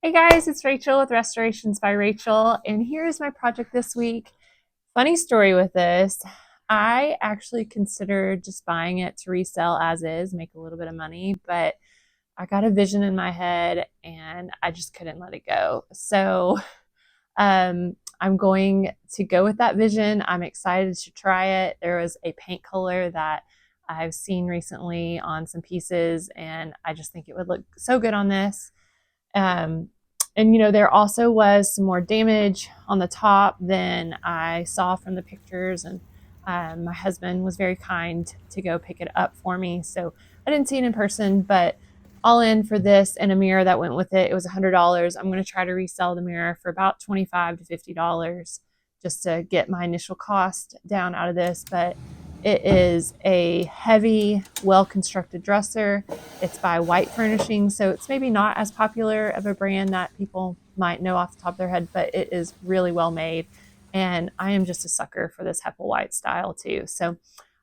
Hey guys, it's Rachel with Restorations by Rachel, and here's my project this week. Funny story with this. I actually considered just buying it to resell as is, make a little bit of money, but I got a vision in my head and I just couldn't let it go. So I'm going to go with that vision. I'm excited to try it. There was a paint color that I've seen recently on some pieces, and I just think it would look so good on this. Um, and there also was some more damage on the top than I saw from the pictures. And my husband was very kind to go pick it up for me. So I didn't see it in person, but all in for this and a mirror that went with it, it was $100. I'm going to try to resell the mirror for about $25 to $50 just to get my initial cost down out of this. But it is a heavy, well-constructed dresser. It's by White Furnishings, so it's maybe not as popular of a brand that people might know off the top of their head, but it is really well made. And I am just a sucker for this Hepplewhite style too. So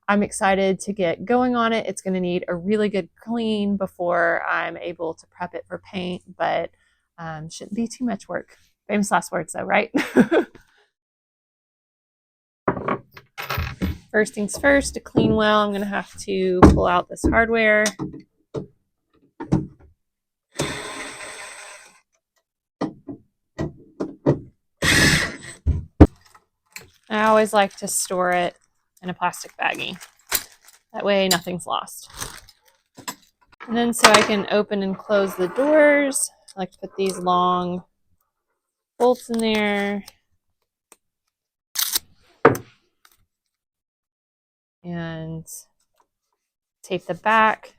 I'm excited to get going on it. It's going to need a really good clean before I'm able to prep it for paint, but shouldn't be too much work. Famous last words though, right? First things first, to clean well, I'm going to have to pull out this hardware. I always like to store it in a plastic baggie. That way nothing's lost. And then so I can open and close the doors, I like to put these long bolts in there. And tape the back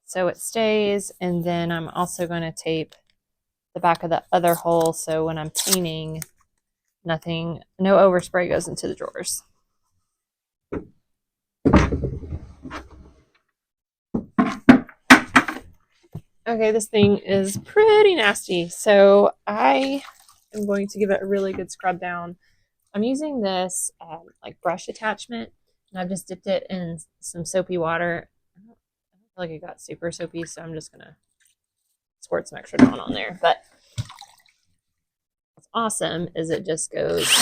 so it stays. And then I'm also going to tape the back of the other hole so when I'm painting, no overspray goes into the drawers. Okay, this thing is pretty nasty, so I am going to give it a really good scrub down. I'm using this like brush attachment, and I've just dipped it in some soapy water. I don't feel like it got super soapy, so I'm just gonna squirt some extra Dawn on there. But what's awesome is it just goes,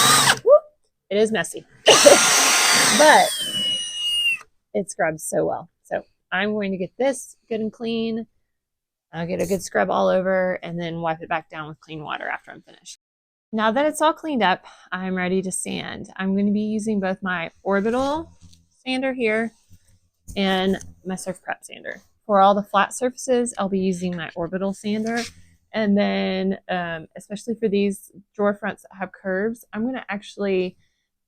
whoop, it is messy, but it scrubs so well. So I'm going to get this good and clean. I'll get a good scrub all over and then wipe it back down with clean water after I'm finished. Now that it's all cleaned up, I'm ready to sand. I'm going to be using both my orbital sander here and my surf prep sander. For all the flat surfaces, I'll be using my orbital sander. And then, especially for these drawer fronts that have curves, I'm going to actually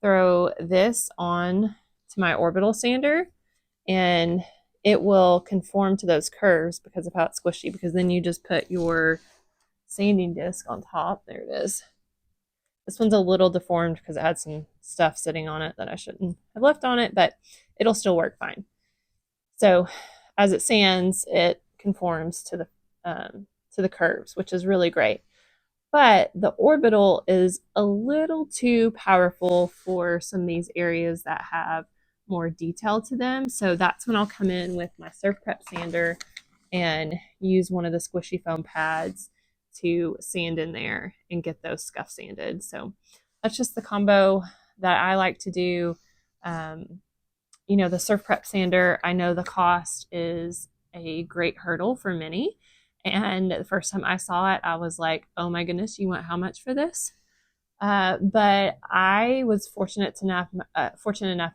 throw this on to my orbital sander, and it will conform to those curves because of how it's squishy, because then you just put your sanding disc on top. There it is. This one's a little deformed because it had some stuff sitting on it that I shouldn't have left on it, but it'll still work fine. So as it sands, it conforms to the curves, which is really great. But the orbital is a little too powerful for some of these areas that have more detail to them. So that's when I'll come in with my surf prep sander and use one of the squishy foam pads to sand in there and get those scuff sanded. So that's just the combo that I like to do. The surf prep sander, I know the cost is a great hurdle for many. And the first time I saw it, I was like, oh my goodness, you want how much for this? But I was fortunate enough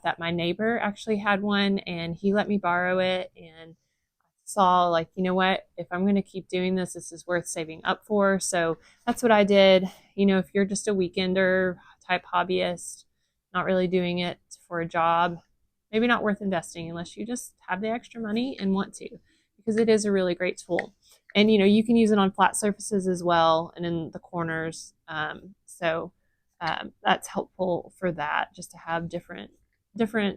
that my neighbor actually had one, and he let me borrow it, and saw like, you know what, if I'm going to keep doing this, this is worth saving up for. So that's what I did. If you're just a weekender type hobbyist, not really doing it for a job, maybe not worth investing unless you just have the extra money and want to, because it is a really great tool. And you can use it on flat surfaces as well and in the corners. That's helpful for that, just to have different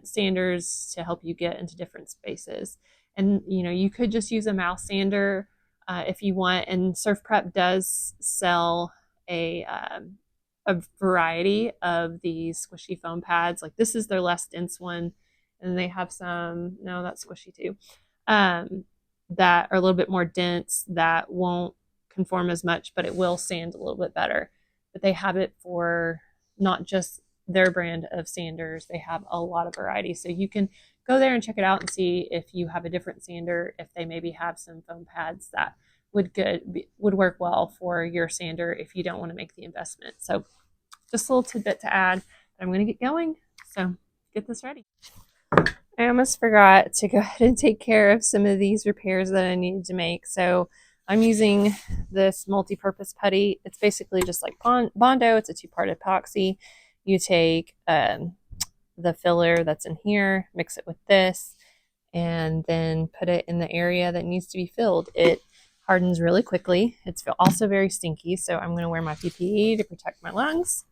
sanders to help you get into different spaces. And you could just use a mouse sander if you want. And Surf Prep does sell a variety of these squishy foam pads. Like this is their less dense one, and they have some. No, that's squishy too. That are a little bit more dense, that won't conform as much, but it will sand a little bit better. But they have it for not just their brand of sanders, they have a lot of variety. So you can go there and check it out and see if you have a different sander, if they maybe have some foam pads that would work well for your sander if you don't want to make the investment. So just a little tidbit to add. I'm going to get going. So get this ready. I almost forgot to go ahead and take care of some of these repairs that I needed to make. So I'm using this multi-purpose putty. It's basically just like Bondo. It's a two-part epoxy. You take the filler that's in here, mix it with this, and then put it in the area that needs to be filled. It hardens really quickly. It's also very stinky, so I'm going to wear my PPE to protect my lungs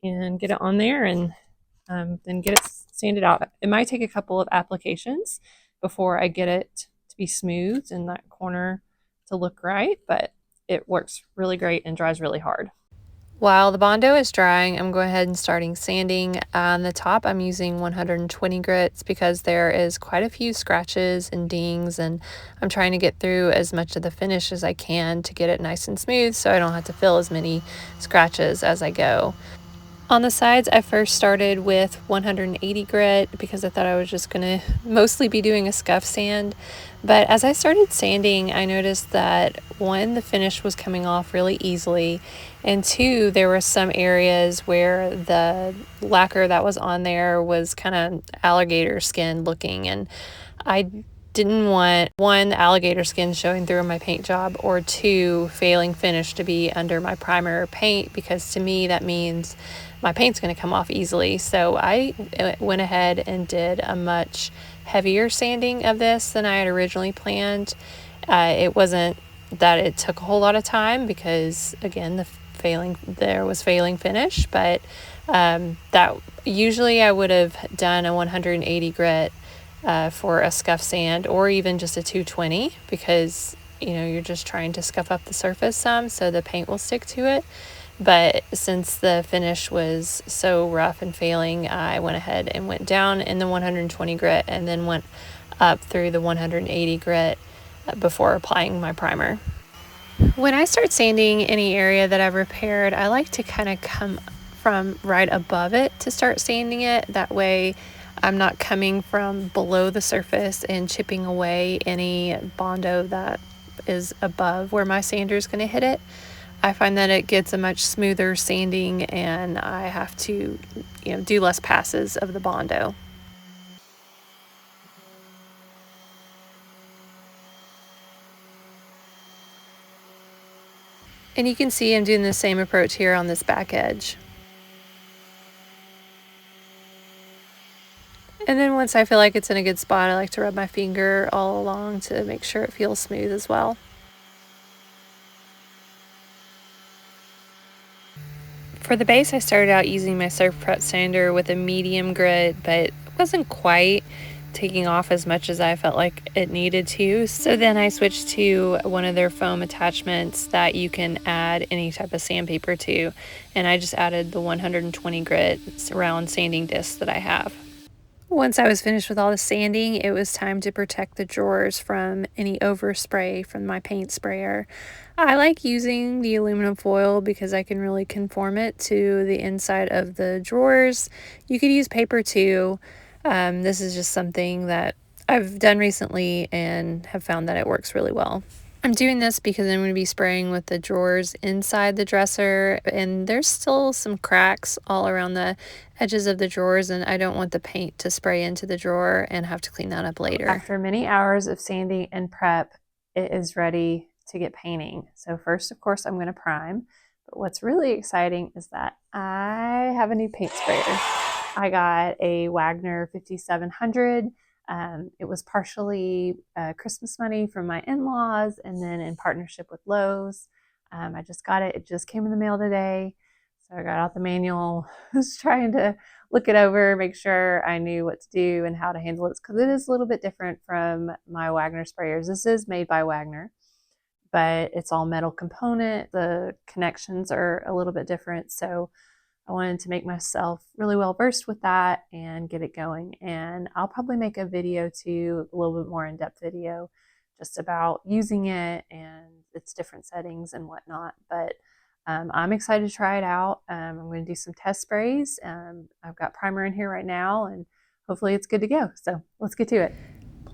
and get it on there and then get it sanded out. It might take a couple of applications before I get it to be smooth and that corner to look right, but it works really great and dries really hard. While the Bondo is drying, I'm going ahead and starting sanding. On the top, I'm using 120 grits because there is quite a few scratches and dings, and I'm trying to get through as much of the finish as I can to get it nice and smooth so I don't have to fill as many scratches as I go. On the sides, I first started with 180 grit because I thought I was just going to mostly be doing a scuff sand. But as I started sanding, I noticed that one, the finish was coming off really easily, and two, there were some areas where the lacquer that was on there was kind of alligator skin looking, and I didn't want one, the alligator skin showing through my paint job, or two, failing finish to be under my primer paint, because to me that means my paint's going to come off easily. So I went ahead and did a much heavier sanding of this than I had originally planned. It wasn't that it took a whole lot of time because, again, there was failing finish, but that usually I would have done a 180 grit for a scuff sand, or even just a 220, because you're just trying to scuff up the surface some so the paint will stick to it. But since the finish was so rough and failing, I went ahead and went down in the 120 grit and then went up through the 180 grit before applying my primer. When I start sanding any area that I've repaired, I like to kind of come from right above it to start sanding it. That way I'm not coming from below the surface and chipping away any Bondo that is above where my sander is going to hit it. I find that it gets a much smoother sanding, and I have to, do less passes of the Bondo. And you can see I'm doing the same approach here on this back edge. And then once I feel like it's in a good spot, I like to rub my finger all along to make sure it feels smooth as well. For the base, I started out using my Surf Prep sander with a medium grit, but it wasn't quite taking off as much as I felt like it needed to. So then I switched to one of their foam attachments that you can add any type of sandpaper to, and I just added the 120 grit round sanding disc that I have. Once I was finished with all the sanding, it was time to protect the drawers from any overspray from my paint sprayer. I like using the aluminum foil because I can really conform it to the inside of the drawers. You could use paper too. This is just something that I've done recently and have found that it works really well. I'm doing this because I'm going to be spraying with the drawers inside the dresser, and there's still some cracks all around the edges of the drawers, and I don't want the paint to spray into the drawer and have to clean that up later. After many hours of sanding and prep, it is ready to get painting. So first, of course, I'm going to prime, but what's really exciting is that I have a new paint sprayer. I got a Wagner 5700. It was partially Christmas money from my in-laws and then in partnership with Lowe's. I just got it. It just came in the mail today. So I got out the manual, was trying to look it over, make sure I knew what to do and how to handle it, because it is a little bit different from my Wagner sprayers. This is made by Wagner, but it's all metal component. The connections are a little bit different. So I wanted to make myself really well versed with that and get it going. And I'll probably make a video too, a little bit more in-depth video, just about using it and its different settings and whatnot. But I'm excited to try it out. I'm going to do some test sprays. I've got primer in here right now, and hopefully it's good to go. So let's get to it.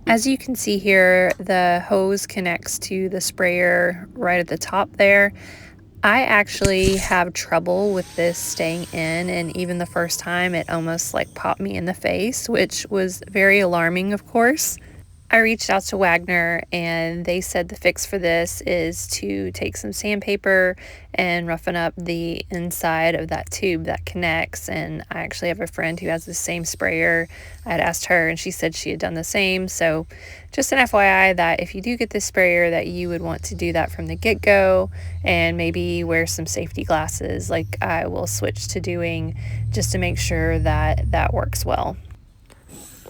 As you can see here, the hose connects to the sprayer right at the top there. I actually have trouble with this staying in, and even the first time it almost like popped me in the face, which was very alarming, of course. I reached out to Wagner and they said the fix for this is to take some sandpaper and roughen up the inside of that tube that connects. And I actually have a friend who has the same sprayer. I had asked her and she said she had done the same. So just an FYI that if you do get this sprayer, that you would want to do that from the get-go and maybe wear some safety glasses like I will switch to doing, just to make sure that that works well.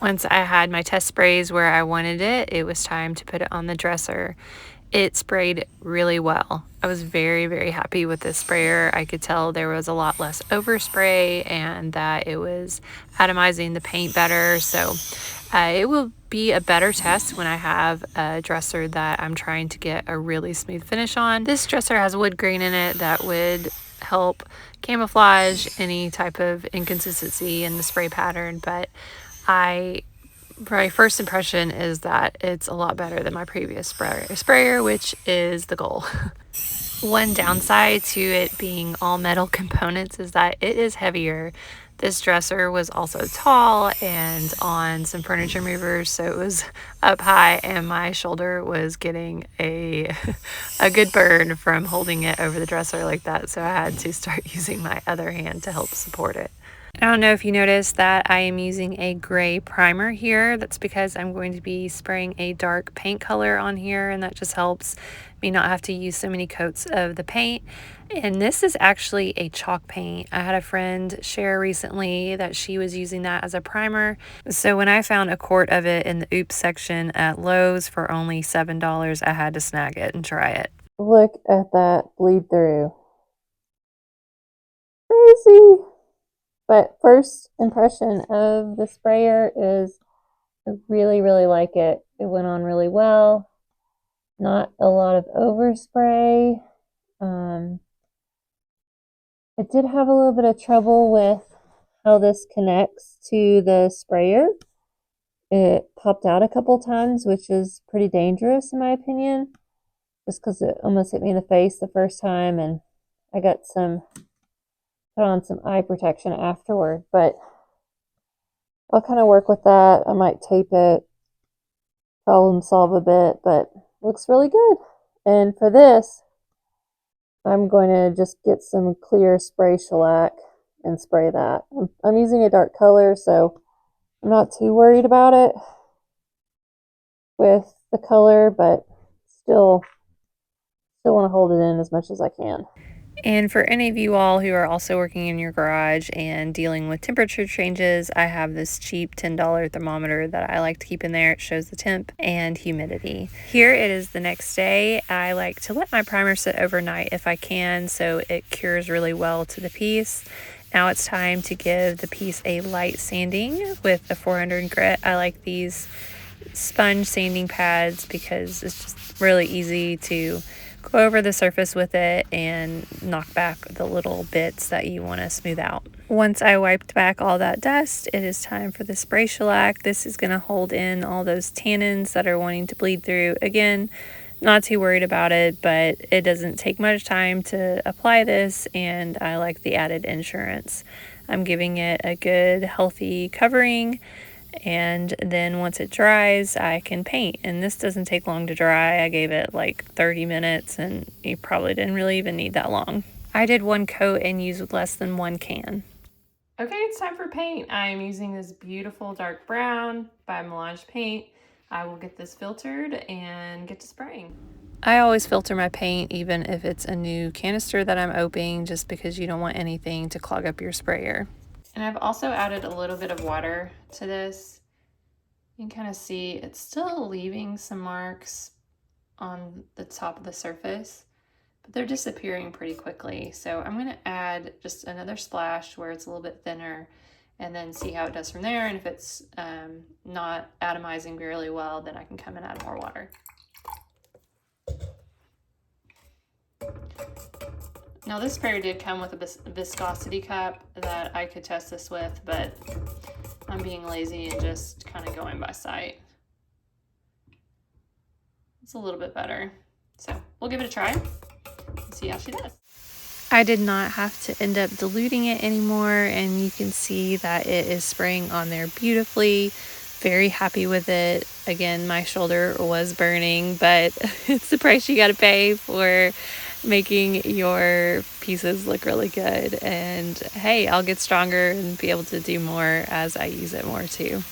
Once I had my test sprays where I wanted it, it was time to put it on the dresser. It sprayed really well. I was very, very happy with this sprayer. I could tell there was a lot less overspray and that it was atomizing the paint better. So it will be a better test when I have a dresser that I'm trying to get a really smooth finish on. This dresser has wood grain in it that would help camouflage any type of inconsistency in the spray pattern, but my first impression is that it's a lot better than my previous sprayer, which is the goal. One downside to it being all metal components is that it is heavier. This dresser was also tall and on some furniture movers, so it was up high and my shoulder was getting a good burn from holding it over the dresser like that, so I had to start using my other hand to help support it. I don't know if you noticed that I am using a gray primer here. That's because I'm going to be spraying a dark paint color on here, and that just helps me not have to use so many coats of the paint. And this is actually a chalk paint. I had a friend share recently that she was using that as a primer. So when I found a quart of it in the Oops section at Lowe's for only $7, I had to snag it and try it. Look at that bleed through. Crazy! But first impression of the sprayer is I really, really like it. It went on really well. Not a lot of overspray. I did have a little bit of trouble with how this connects to the sprayer. It popped out a couple times, which is pretty dangerous in my opinion, just because it almost hit me in the face the first time, and I got put on some eye protection afterward, but I'll kind of work with that. I might tape it, problem solve a bit, but looks really good. And for this, I'm going to just get some clear spray shellac and spray that. I'm using a dark color, so I'm not too worried about it with the color, but still want to hold it in as much as I can. And for any of you all who are also working in your garage and dealing with temperature changes, I have this cheap $10 thermometer that I like to keep in there. It shows the temp and humidity. Here it is the next day. I like to let my primer sit overnight if I can, so it cures really well to the piece. Now it's time to give the piece a light sanding with a 400 grit. I like these sponge sanding pads because it's just really easy to go over the surface with it and knock back the little bits that you want to smooth out. Once I wiped back all that dust, it is time for the spray shellac. This is going to hold in all those tannins that are wanting to bleed through. Again, not too worried about it, but it doesn't take much time to apply this, and I like the added insurance. I'm giving it a good healthy covering, and then once it dries, I can paint. And this doesn't take long to dry. I gave it like 30 minutes, and you probably didn't really even need that long. I did one coat and used less than one can. Okay, it's time for paint. I'm using this beautiful dark brown by Melange Paint. I will get this filtered and get to spraying. I always filter my paint, even if it's a new canister that I'm opening, just because you don't want anything to clog up your sprayer. And I've also added a little bit of water to this. You can kind of see it's still leaving some marks on the top of the surface, but they're disappearing pretty quickly. So I'm going to add just another splash where it's a little bit thinner and then see how it does from there. And if it's not atomizing really well, then I can come and add more water. Now this sprayer did come with a viscosity cup that I could test this with, but I'm being lazy and just kind of going by sight. It's a little bit better. So we'll give it a try and see how she does. I did not have to end up diluting it anymore, and you can see that it is spraying on there beautifully. Very happy with it. Again, my shoulder was burning, but it's the price you got to pay for making your pieces look really good. And hey, I'll get stronger and be able to do more as I use it more too.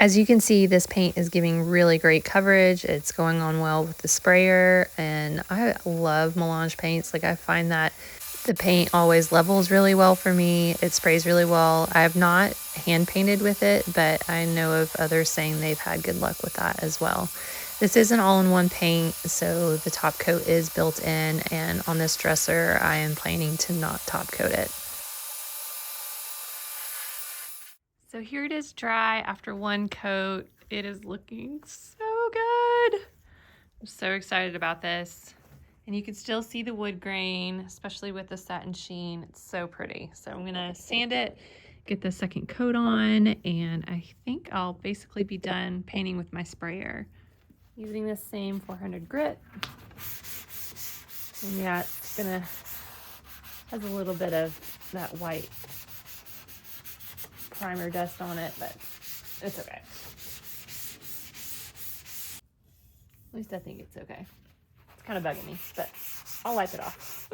As you can see, this paint is giving really great coverage. It's going on well with the sprayer, and I love Melange paints. Like, I find that the paint always levels really well for me. It sprays really well. I have not hand painted with it, but I know of others saying they've had good luck with that as well. This is an all-in-one paint, so the top coat is built in, and on this dresser, I am planning to not top coat it. So here it is dry after one coat. It is looking so good. I'm so excited about this. And you can still see the wood grain, especially with the satin sheen. It's so pretty. So I'm gonna sand it, get the second coat on, and I think I'll basically be done painting with my sprayer. Using this same 400 grit. And yeah, it's has a little bit of that white primer dust on it, but it's okay. At least I think it's okay. It's kind of bugging me, but I'll wipe it off.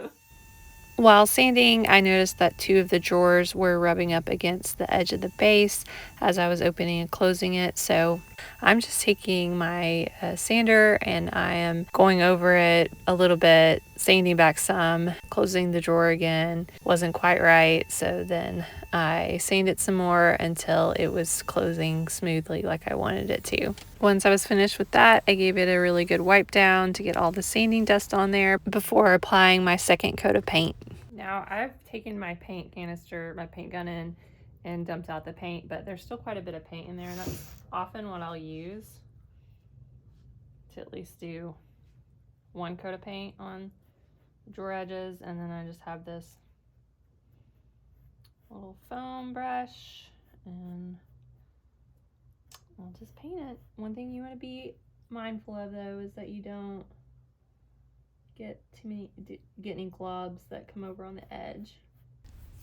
While sanding, I noticed that two of the drawers were rubbing up against the edge of the base as I was opening and closing it. So I'm just taking my sander and I am going over it a little bit, sanding back some, closing the drawer again. Wasn't quite right, so then I sanded some more until it was closing smoothly like I wanted it to. Once I was finished with that, I gave it a really good wipe down to get all the sanding dust on there before applying my second coat of paint. Now I've taken my paint canister, my paint gun in and dumped out the paint, but there's still quite a bit of paint in there, and that's often what I'll use to at least do one coat of paint on drawer edges, and then I just have this little foam brush and I'll just paint it. One thing you want to be mindful of though is that you don't get any globs that come over on the edge.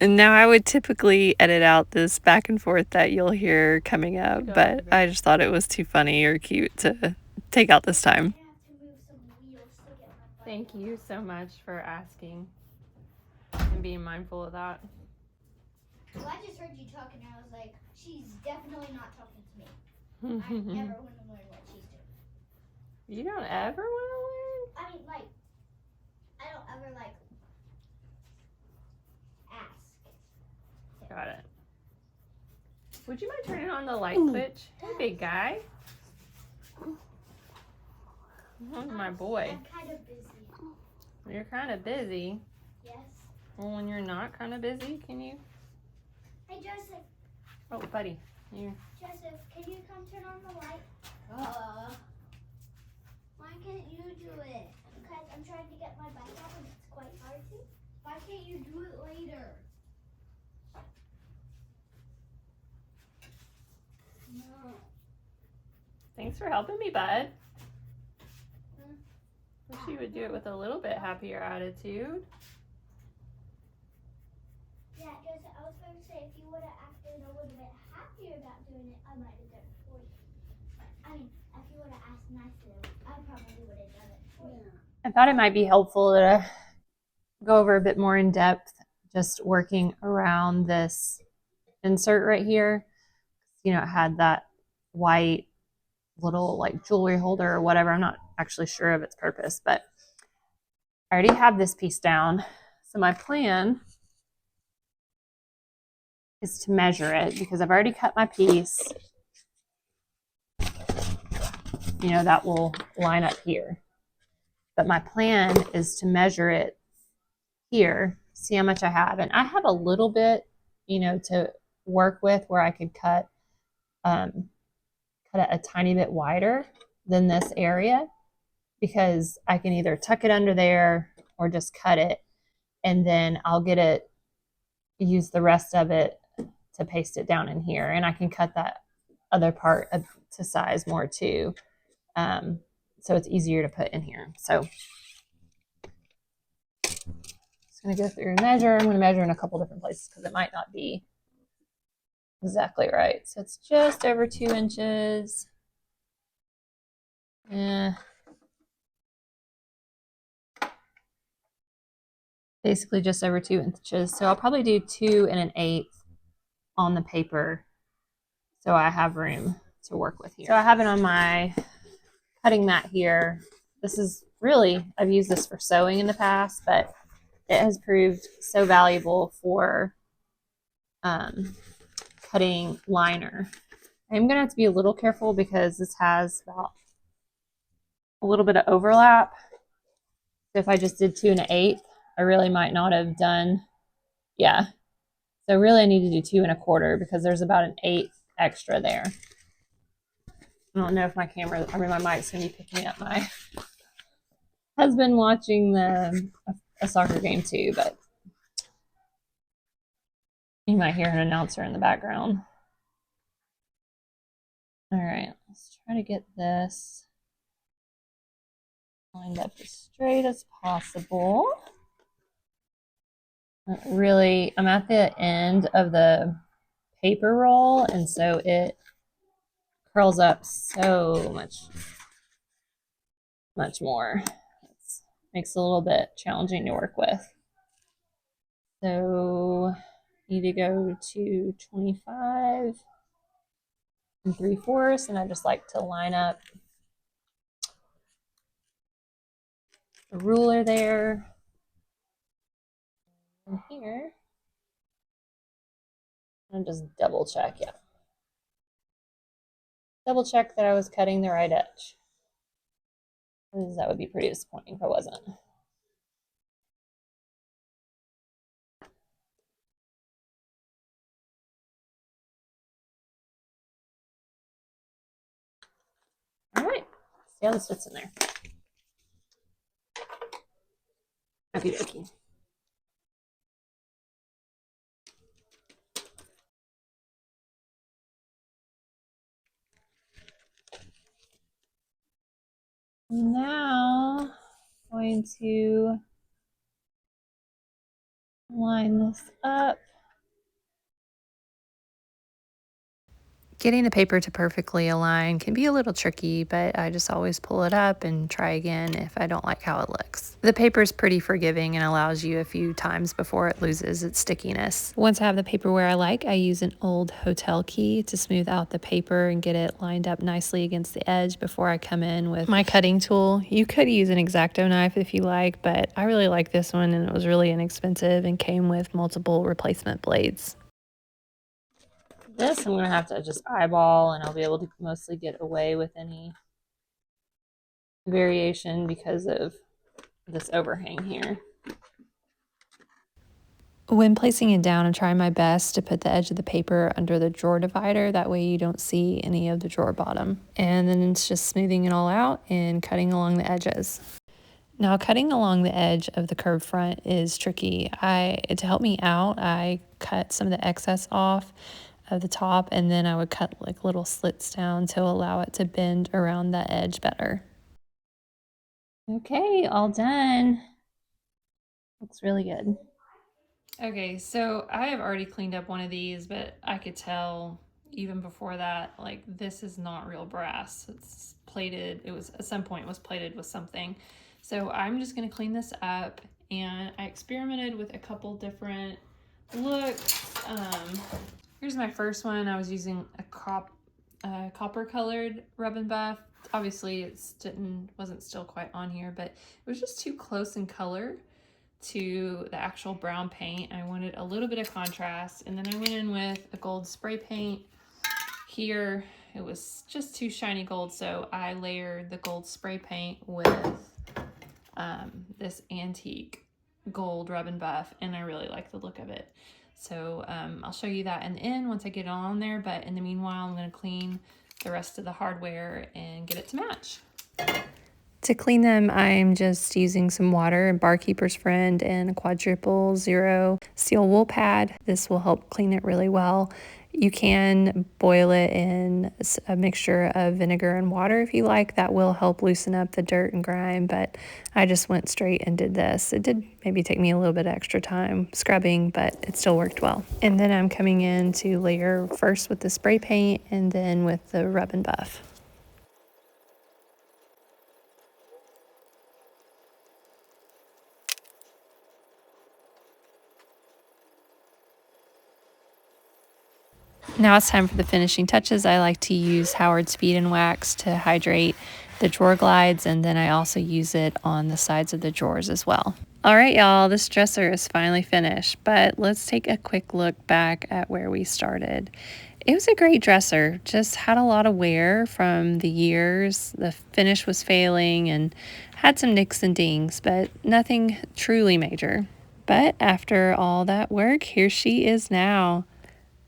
And now I would typically edit out this back and forth that you'll hear coming up, but I just thought it was too funny or cute to take out this time. Thank you so much for asking and being mindful of that. Well, I just heard you talking and I was like, she's definitely not talking to me. I never want to learn what she's doing. You don't ever want to learn? I mean, like, I don't ever, like, ask. Got it. Would you mind turning on the light switch? Hey, big guy. Oh, my boy. I'm kind of busy. You're kind of busy? Yes. Well, when you're not kind of busy, can you? Hey, Joseph. Oh, buddy. You. Joseph, can you come turn on the light? Why can't you do it? Because I'm trying to get my bike out and it's quite hard to. Why can't you do it later? No. Thanks for helping me, bud. Wish you would do it with a little bit happier attitude. Yeah, Joseph, I was going to say, if you would have acted a little bit happier about doing it, I might have done it for you. I mean, if you would have asked nicely, I probably would have done it for you. I thought it might be helpful to go over a bit more in depth, just working around this insert right here. You know, it had that white little like jewelry holder or whatever. I'm not actually sure of its purpose, but I already have this piece down. So my plan is to measure it because I've already cut my piece. You know, that will line up here. But my plan is to measure it here, see how much I have. And I have a little bit, you know, to work with where I could cut it a tiny bit wider than this area, because I can either tuck it under there or just cut it and then I'll use the rest of it to paste it down in here. And I can cut that other part to size more too. So it's easier to put in here. So just going to go through and measure. I'm going to measure in a couple different places because it might not be exactly right. So it's just over 2 inches. Basically just over 2 inches. So I'll probably do 2 1/8 on the paper so I have room to work with here. So I have it on my cutting mat here. This is really, I've used this for sewing in the past, but it has proved so valuable for cutting liner. I'm gonna have to be a little careful because this has about a little bit of overlap. So if I just did 2 1/8, I really might not have done, yeah. So really I need to do 2 1/4 because there's about 1/8 extra there. I don't know if my mic's gonna be picking up my husband watching a soccer game too, but you might hear an announcer in the background. All right, let's try to get this lined up as straight as possible. Really, I'm at the end of the paper roll, and so it curls up so much more. It makes it a little bit challenging to work with. So need to go to 25 3/4, and I just like to line up the ruler there and here, and just double check. Yeah, double check that I was cutting the right edge, because that would be pretty disappointing if I wasn't. All right, see how this fits in there. Okie dokie. Now I'm going to line this up. Getting the paper to perfectly align can be a little tricky, but I just always pull it up and try again if I don't like how it looks. The paper is pretty forgiving and allows you a few times before it loses its stickiness. Once I have the paper where I like, I use an old hotel key to smooth out the paper and get it lined up nicely against the edge before I come in with my cutting tool. You could use an X-Acto knife if you like, but I really like this one and it was really inexpensive and came with multiple replacement blades. This I'm going to have to just eyeball, and I'll be able to mostly get away with any variation because of this overhang here. When placing it down, I'm trying my best to put the edge of the paper under the drawer divider. That way you don't see any of the drawer bottom. And then it's just smoothing it all out and cutting along the edges. Now, cutting along the edge of the curved front is tricky. To help me out, I cut some of the excess off of the top, and then I would cut like little slits down to allow it to bend around the edge better. Okay, all done. Looks really good. Okay, so I have already cleaned up one of these, but I could tell even before that, like, this is not real brass. It's plated. It was at some point it was plated with something. So I'm just gonna clean this up, and I experimented with a couple different looks. Here's my first one. I was using a copper colored rub and buff. Obviously it wasn't still quite on here, but it was just too close in color to the actual brown paint. I wanted a little bit of contrast, and then I went in with a gold spray paint. Here it was just too shiny gold, so I layered the gold spray paint with this antique gold rub and buff, and I really like the look of it. So I'll show you that in the end once I get it on there, but in the meanwhile I'm going to clean the rest of the hardware and get it to match. To clean them, I'm just using some water and Barkeeper's Friend and a quadruple zero steel wool pad. This will help clean it really well. You can boil it in a mixture of vinegar and water if you like. That will help loosen up the dirt and grime, but I just went straight and did this. It did maybe take me a little bit extra time scrubbing, but it still worked well. And then I'm coming in to layer first with the spray paint and then with the rub and buff. Now it's time for the finishing touches. I like to use Howard Speed and Wax to hydrate the drawer glides, and then I also use it on the sides of the drawers as well. All right, y'all, this dresser is finally finished, but let's take a quick look back at where we started. It was a great dresser, just had a lot of wear from the years. The finish was failing and had some nicks and dings, but nothing truly major. But after all that work, here she is now.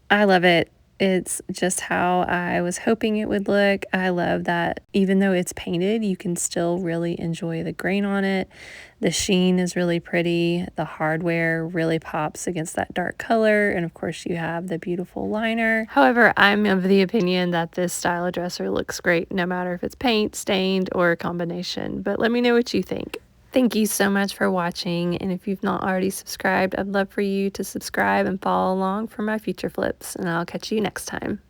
I love it. It's just how I was hoping it would look. I love that even though it's painted, you can still really enjoy the grain on it. The sheen is really pretty. The hardware really pops against that dark color. And of course, you have the beautiful liner. However, I'm of the opinion that this style of dresser looks great no matter if it's paint, stained, or a combination. But let me know what you think. Thank you so much for watching, and if you've not already subscribed, I'd love for you to subscribe and follow along for my future flips, and I'll catch you next time.